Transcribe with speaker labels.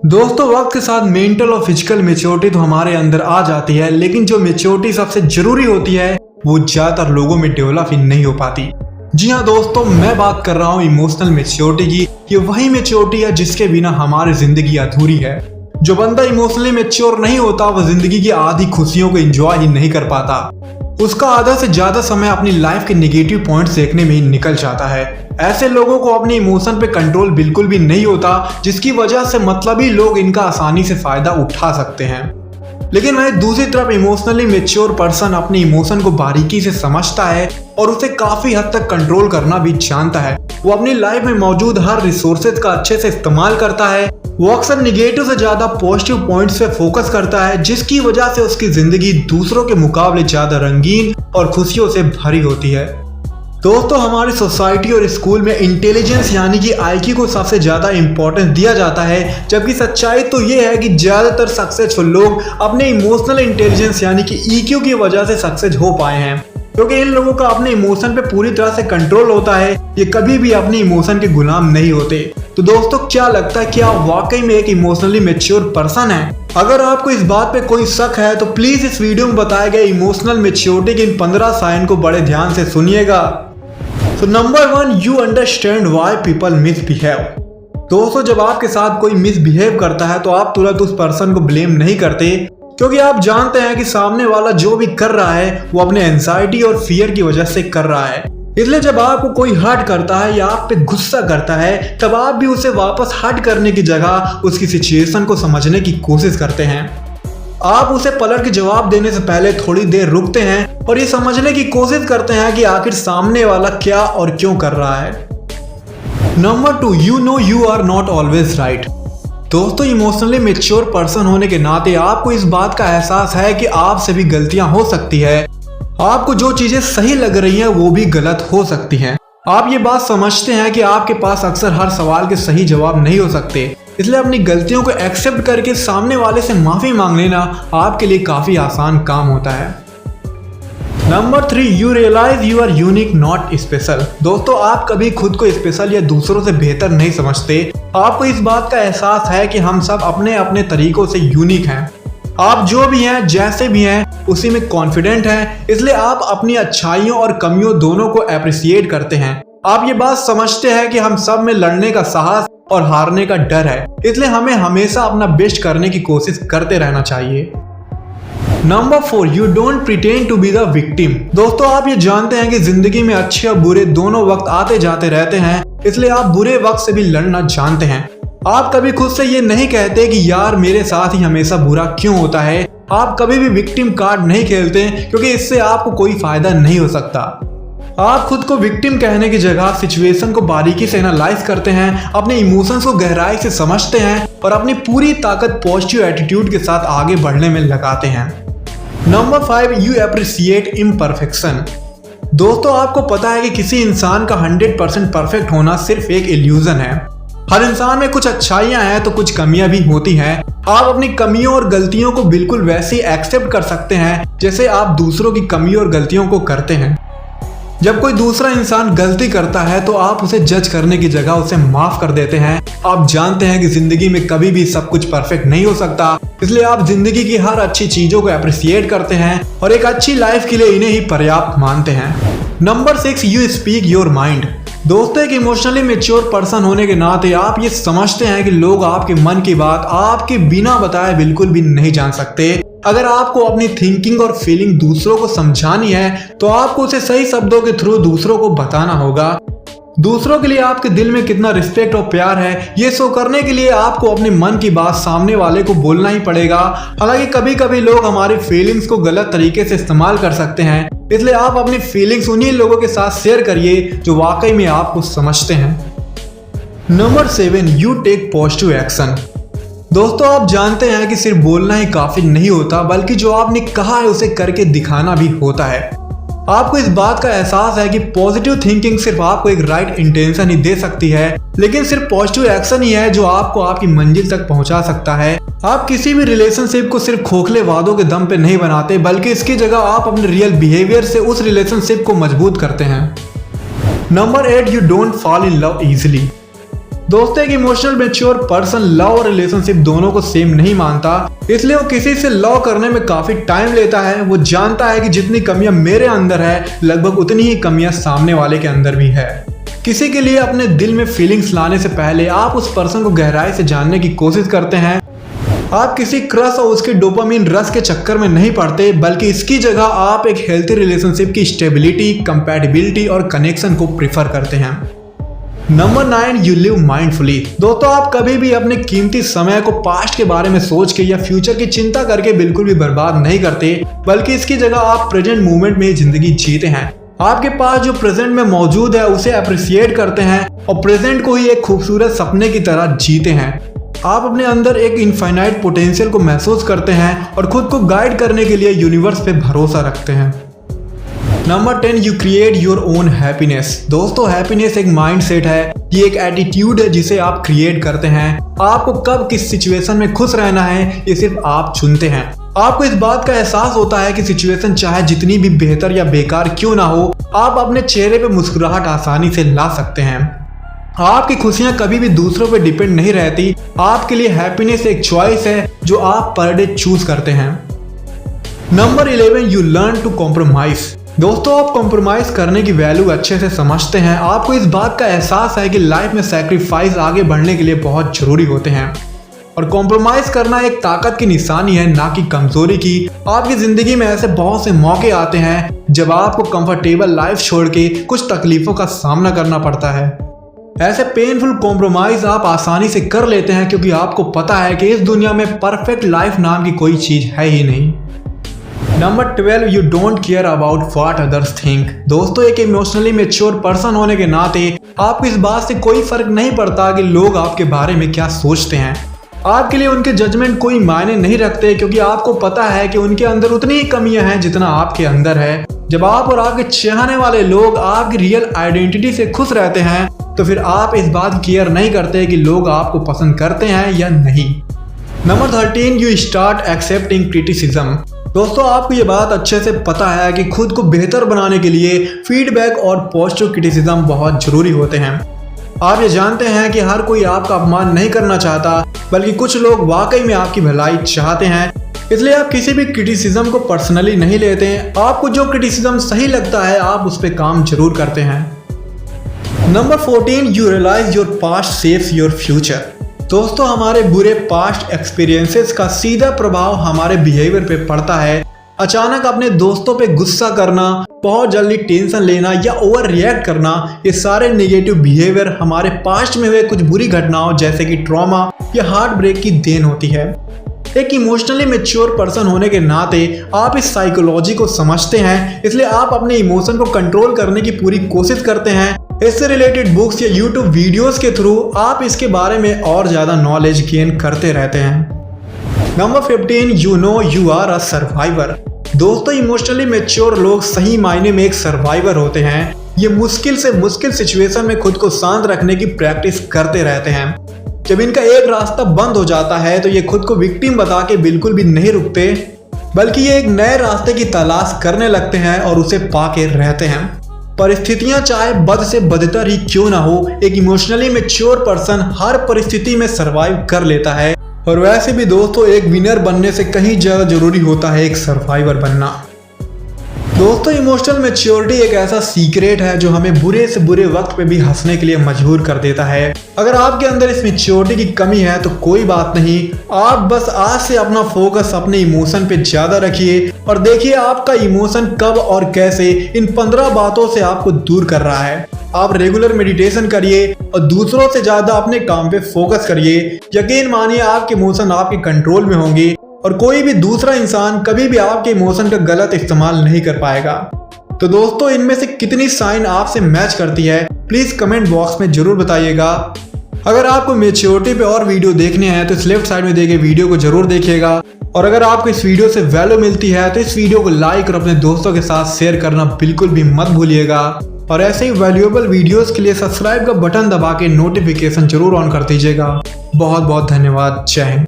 Speaker 1: दोस्तों वक्त के साथ मेंटल और फिजिकल मेच्योरिटी तो हमारे अंदर आ जाती है, लेकिन जो मेच्योरिटी सबसे जरूरी होती है वो ज्यादातर लोगों में डेवलप ही नहीं हो पाती। जी हाँ दोस्तों, मैं बात कर रहा हूँ इमोशनल मेच्योरिटी की। ये वही मेच्योरिटी है जिसके बिना हमारी जिंदगी अधूरी है। जो बंदा इमोशनली मेच्योर नहीं होता वो जिंदगी की आधी खुशियों को एंजॉय ही नहीं कर पाता। उसका आधा से ज्यादा समय अपनी लाइफ के नेगेटिव पॉइंट्स देखने में ही निकल जाता है। ऐसे लोगों को अपने इमोशन पे कंट्रोल बिल्कुल भी नहीं होता, जिसकी वजह से मतलबी लोग इनका आसानी से फायदा उठा सकते हैं। लेकिन वहीं दूसरी तरफ इमोशनली मेच्योर पर्सन अपने इमोशन को बारीकी से समझता है और उसे काफी हद तक कंट्रोल करना भी जानता है। वो अपनी लाइफ में मौजूद हर रिसोर्सेज का अच्छे से इस्तेमाल करता है। वो अक्सर निगेटिव से ज्यादा पॉजिटिव पॉइंट्स पे फोकस करता है, जिसकी वजह से उसकी जिंदगी दूसरों के मुकाबले ज्यादा रंगीन और खुशियों से भरी होती है। दोस्तों हमारी सोसाइटी और स्कूल में इंटेलिजेंस यानी कि IQ को सबसे ज्यादा इंपॉर्टेंस दिया जाता है, जबकि सच्चाई तो ये है कि ज्यादातर सक्सेसफुल लोग अपने इमोशनल इंटेलिजेंस यानी कि EQ की वजह से सक्सेस हो पाए हैं, क्योंकि इन लोगों का अपने इमोशन पे पूरी तरह से कंट्रोल होता है। ये कभी भी अपने इमोशन के गुलाम नहीं होते। तो दोस्तों क्या लगता है कि आप वाकई में एक इमोशनली मेच्योर पर्सन है? अगर आपको इस बात पे कोई शक है तो प्लीज इस वीडियो में बताए गए इमोशनल मेच्योरिटी के इन 15 साइन को बड़े ध्यान से सुनिएगा। तो number 1, you understand why people misbehave. दोस्तों जब आपके साथ कोई मिसबिहेव करता है तो आप तुरंत उस पर्सन को ब्लेम नहीं करते, क्योंकि आप जानते हैं कि सामने वाला जो भी कर रहा है वो अपने एंजाइटी और फियर की वजह से कर रहा है। इसलिए जब आपको कोई हर्ट करता है या आप पे गुस्सा करता है तब आप भी उसे वापस हर्ट करने की जगह उसकी सिचुएशन को समझने की कोशिश करते हैं। आप उसे पलट के जवाब देने से पहले थोड़ी देर रुकते हैं और ये समझने की कोशिश करते हैं कि आखिर सामने वाला क्या और क्यों कर रहा है। Number 2, you know you are not always right. दोस्तों इमोशनली मेच्योर पर्सन होने के नाते आपको इस बात का एहसास है कि आपसे भी गलतियां हो सकती है। आपको जो चीजें सही लग रही हैं वो भी गलत हो सकती हैं। आप ये बात समझते हैं कि आपके पास अक्सर हर सवाल के सही जवाब नहीं हो सकते, इसलिए अपनी गलतियों को एक्सेप्ट करके सामने वाले से माफी मांग लेना आपके लिए काफी आसान काम होता है। Number 3, you realise you are unique not special. दोस्तों आप कभी खुद को स्पेशल या दूसरों से बेहतर नहीं समझते। आपको इस बात का एहसास है कि हम सब अपने अपने तरीकों से यूनिक हैं। आप जो भी हैं जैसे भी हैं उसी में कॉन्फिडेंट हैं, इसलिए आप अपनी अच्छाइयों और कमियों दोनों को अप्रिशिएट करते हैं। आप ये बात समझते हैं कि हम सब में लड़ने का साहस और हारने का डर है, इसलिए हमें हमेशा अपना बेस्ट करने की कोशिश करते रहना चाहिए। Number 4, you don't pretend to be the victim. दोस्तों आप ये जानते हैं कि जिंदगी में अच्छे और बुरे दोनों वक्त आते जाते रहते हैं, इसलिए आप बुरे वक्त से भी लड़ना जानते हैं। आप कभी खुद से ये नहीं कहते कि यार मेरे साथ ही हमेशा बुरा क्यों होता है। आप कभी भी विक्टिम कार्ड नहीं खेलते, क्योंकि इससे आपको कोई फायदा नहीं हो सकता। आप खुद को विक्टिम कहने की जगह सिचुएशन को बारीकी से एनालाइज करते हैं, अपने इमोशंस को गहराई से समझते हैं और अपनी पूरी ताकत पॉजिटिव एटीट्यूड के साथ आगे बढ़ने में लगाते हैं। Number 5, you appreciate imperfection. दोस्तों आपको पता है कि किसी इंसान का 100% परफेक्ट होना सिर्फ एक इल्यूजन है। हर इंसान में कुछ अच्छाइयां हैं तो कुछ कमियां भी होती हैं। आप अपनी कमियों और गलतियों को बिल्कुल वैसे ही एक्सेप्ट कर सकते हैं जैसे आप दूसरों की कमियों और गलतियों को करते हैं। जब कोई दूसरा इंसान गलती करता है तो आप उसे जज करने की जगह उसे माफ कर देते हैं। आप जानते हैं कि जिंदगी में कभी भी सब कुछ परफेक्ट नहीं हो सकता, इसलिए आप जिंदगी की हर अच्छी चीजों को अप्रिशिएट करते हैं और एक अच्छी लाइफ के लिए इन्हें ही पर्याप्त मानते हैं। Number 6, you speak your mind. दोस्तों एक इमोशनली मेच्योर पर्सन होने के नाते आप ये समझते हैं कि लोग आपके मन की बात आपके बिना बताए बिल्कुल भी नहीं जान सकते। अगर आपको अपनी थिंकिंग और फीलिंग दूसरों को समझानी है तो आपको उसे सही शब्दों के थ्रू दूसरों को बताना होगा। दूसरों के लिए आपके दिल में कितना रिस्पेक्ट और प्यार है ये शो करने के लिए आपको अपने मन की बात सामने वाले को बोलना ही पड़ेगा। हालांकि कभी कभी लोग हमारी फीलिंग्स को गलत तरीके से इस्तेमाल कर सकते हैं, इसलिए आप अपनी फीलिंग्स उन्हीं लोगों के साथ शेयर करिए जो वाकई में आपको समझते हैं। Number 7, you take positive action. दोस्तों आप जानते हैं कि सिर्फ बोलना ही काफी नहीं होता, बल्कि जो आपने कहा है उसे करके दिखाना भी होता है। आपको इस बात का एहसास है कि पॉजिटिव थिंकिंग सिर्फ आपको एक राइट इंटेंशन ही दे सकती है, लेकिन सिर्फ पॉजिटिव एक्शन ही है जो आपको आपकी मंजिल तक पहुंचा सकता है। आप किसी भी रिलेशनशिप को सिर्फ खोखले वादों के दम पे नहीं बनाते, बल्कि इसकी जगह आप अपने रियल बिहेवियर से उस रिलेशनशिप को मजबूत करते हैं। Number 8, you don't fall in love easily. दोस्तों एक इमोशनल मैच्योर पर्सन लव और रिलेशनशिप दोनों को सेम नहीं मानता, इसलिए वो किसी से लव करने में काफी टाइम लेता है। वो जानता है कि जितनी कमियां मेरे अंदर है लगभग उतनी ही कमियां सामने वाले के अंदर भी है। किसी के लिए अपने दिल में फीलिंग्स लाने से पहले आप उस पर्सन को गहराई से जानने की कोशिश करते हैं। आप किसी क्रश और उसके डोपामिन रस के चक्कर में नहीं पड़ते, बल्कि इसकी जगह आप एक हेल्थी रिलेशनशिप की स्टेबिलिटी, कंपैटिबिलिटी और कनेक्शन को प्रीफर करते हैं। Number 9, you live mindfully. दोस्तों आप कभी भी अपने कीमती समय को पास्ट के बारे में सोच के या फ्यूचर की चिंता करके बिल्कुल भी बर्बाद नहीं करते, बल्कि इसकी जगह आप प्रेजेंट मोमेंट में जिंदगी जीते हैं। आपके पास जो प्रेजेंट में मौजूद है उसे अप्रिशिएट करते हैं और प्रेजेंट को ही एक खूबसूरत सपने की तरह जीते हैं। आप अपने अंदर एक इनफाइनाइट पोटेंशियल को महसूस करते हैं और खुद को गाइड करने के लिए यूनिवर्स पे भरोसा रखते हैं। Number 10, you create your own happiness. दोस्तों हैप्पीनेस एक माइंडसेट है, ये एक एटीट्यूड है जिसे आप क्रिएट करते हैं। आपको कब किस सिचुएशन में खुश रहना है ये सिर्फ आप चुनते हैं। आपको इस बात का एहसास होता है कि सिचुएशन चाहे जितनी भी बेहतर या बेकार क्यों ना हो, आप अपने चेहरे पे मुस्कुराहट आसानी से ला सकते हैं। आपकी खुशियां कभी भी दूसरों पे डिपेंड नहीं रहती। आपके लिए हैप्पीनेस एक चॉइस है जो आप पर डे चूज करते हैं। Number 11, you learn to compromise. दोस्तों आप कॉम्प्रोमाइज करने की वैल्यू अच्छे से समझते हैं। आपको इस बात का एहसास है कि लाइफ में सैक्रिफाइस आगे बढ़ने के लिए बहुत जरूरी होते हैं और कॉम्प्रोमाइज करना एक ताकत की निशानी है, ना कि कमजोरी की। आपकी जिंदगी में ऐसे बहुत से मौके आते हैं जब आपको कंफर्टेबल लाइफ छोड़ के कुछ तकलीफों का सामना करना पड़ता है। ऐसे पेनफुल कॉम्प्रोमाइज आप आसानी से कर लेते हैं क्योंकि आपको पता है कि इस दुनिया में परफेक्ट लाइफ नाम की कोई चीज है ही नहीं। Number 12, you don't care about what others think. दोस्तों एक इमोशनली मैच्योर पर्सन होने के नाते आपको इस बात से कोई फर्क नहीं पड़ता कि लोग आपके बारे में क्या सोचते हैं। आपके लिए उनके जजमेंट कोई मायने नहीं रखते क्योंकि आपको पता है कि उनके अंदर उतनी ही कमियां हैं जितना आपके अंदर है। जब आप और आपके चाहने वाले लोग आपकी रियल आइडेंटिटी से खुश रहते हैं तो फिर आप इस बात केयर नहीं करते कि लोग आपको पसंद करते हैं या नहीं। Number 13, you start accepting criticism. दोस्तों आपको ये बात अच्छे से पता है कि खुद को बेहतर बनाने के लिए फीडबैक और पॉजिटिव क्रिटिसिज्म बहुत जरूरी होते हैं। आप ये जानते हैं कि हर कोई आपका अपमान नहीं करना चाहता, बल्कि कुछ लोग वाकई में आपकी भलाई चाहते हैं। इसलिए आप किसी भी क्रिटिसिज्म को पर्सनली नहीं लेते हैं। आपको जो क्रिटिसिज्म सही लगता है आप उस पर काम जरूर करते हैं। Number 14, you realise your past shapes your future. दोस्तों हमारे बुरे पास्ट एक्सपीरियंसेस का सीधा प्रभाव हमारे बिहेवियर पे पड़ता है। अचानक अपने दोस्तों पे गुस्सा करना, बहुत जल्दी टेंशन लेना या ओवर रिएक्ट करना, ये सारे नेगेटिव बिहेवियर हमारे पास्ट में हुए कुछ बुरी घटनाओं जैसे कि ट्रॉमा या हार्ट ब्रेक की देन होती है। एक इमोशनली मैच्योर पर्सन होने के नाते आप इस साइकोलॉजी को समझते हैं, इसलिए आप अपने इमोशन को कंट्रोल करने की पूरी कोशिश करते हैं। इससे रिलेटेड बुक्स या यूट्यूब वीडियोस के थ्रू आप इसके बारे में और ज़्यादा नॉलेज गेन करते रहते हैं। Number 15, you know you are a survivor. दोस्तों इमोशनली मैच्योर लोग सही मायने में एक सर्वाइवर होते हैं। ये मुश्किल से मुश्किल सिचुएशन में खुद को शांत रखने की प्रैक्टिस करते रहते हैं। जब इनका एक रास्ता बंद हो जाता है तो ये खुद को विक्टिम बता के बिल्कुल भी नहीं रुकते, बल्कि ये एक नए रास्ते की तलाश करने लगते हैं और उसे पाके रहते हैं। परिस्थितियां चाहे बद से बदतर ही क्यों ना हो, एक इमोशनली मैच्योर पर्सन हर परिस्थिति में सरवाइव कर लेता है। और वैसे भी दोस्तों एक विनर बनने से कहीं ज्यादा जरूरी होता है एक सर्वाइवर बनना। दोस्तों इमोशनल मैच्योरिटी एक ऐसा सीक्रेट है जो हमें बुरे से बुरे वक्त पे भी हंसने के लिए मजबूर कर देता है। अगर आपके अंदर इस मैच्योरिटी की कमी है तो कोई बात नहीं, आप बस आज से अपना फोकस अपने इमोशन पे ज्यादा रखिए और देखिए आपका इमोशन कब और कैसे इन 15 बातों से आपको दूर कर रहा है। आप रेगुलर मेडिटेशन करिए और दूसरों से ज्यादा अपने काम पे फोकस करिए। यकीन मानिए आपके इमोशन आपके कंट्रोल में होंगे और कोई भी दूसरा इंसान कभी भी आपके इमोशन का गलत इस्तेमाल नहीं कर पाएगा। तो दोस्तों इनमें से कितनी साइन आपसे मैच करती है प्लीज कमेंट बॉक्स में जरूर बताइएगा। अगर आपको मैच्योरिटी पे और वीडियो देखने हैं तो इस लेफ्ट साइड में दिए गए वीडियो को जरूर देखिएगा। और अगर आपको इस वीडियो से वैल्यू मिलती है तो इस वीडियो को लाइक और अपने दोस्तों के साथ शेयर करना बिल्कुल भी मत भूलिएगा। और ऐसे ही वैल्यूएबल वीडियोस के लिए सब्सक्राइब का बटन दबा के नोटिफिकेशन जरूर ऑन कर दीजिएगा। बहुत बहुत धन्यवाद। जय हिंद।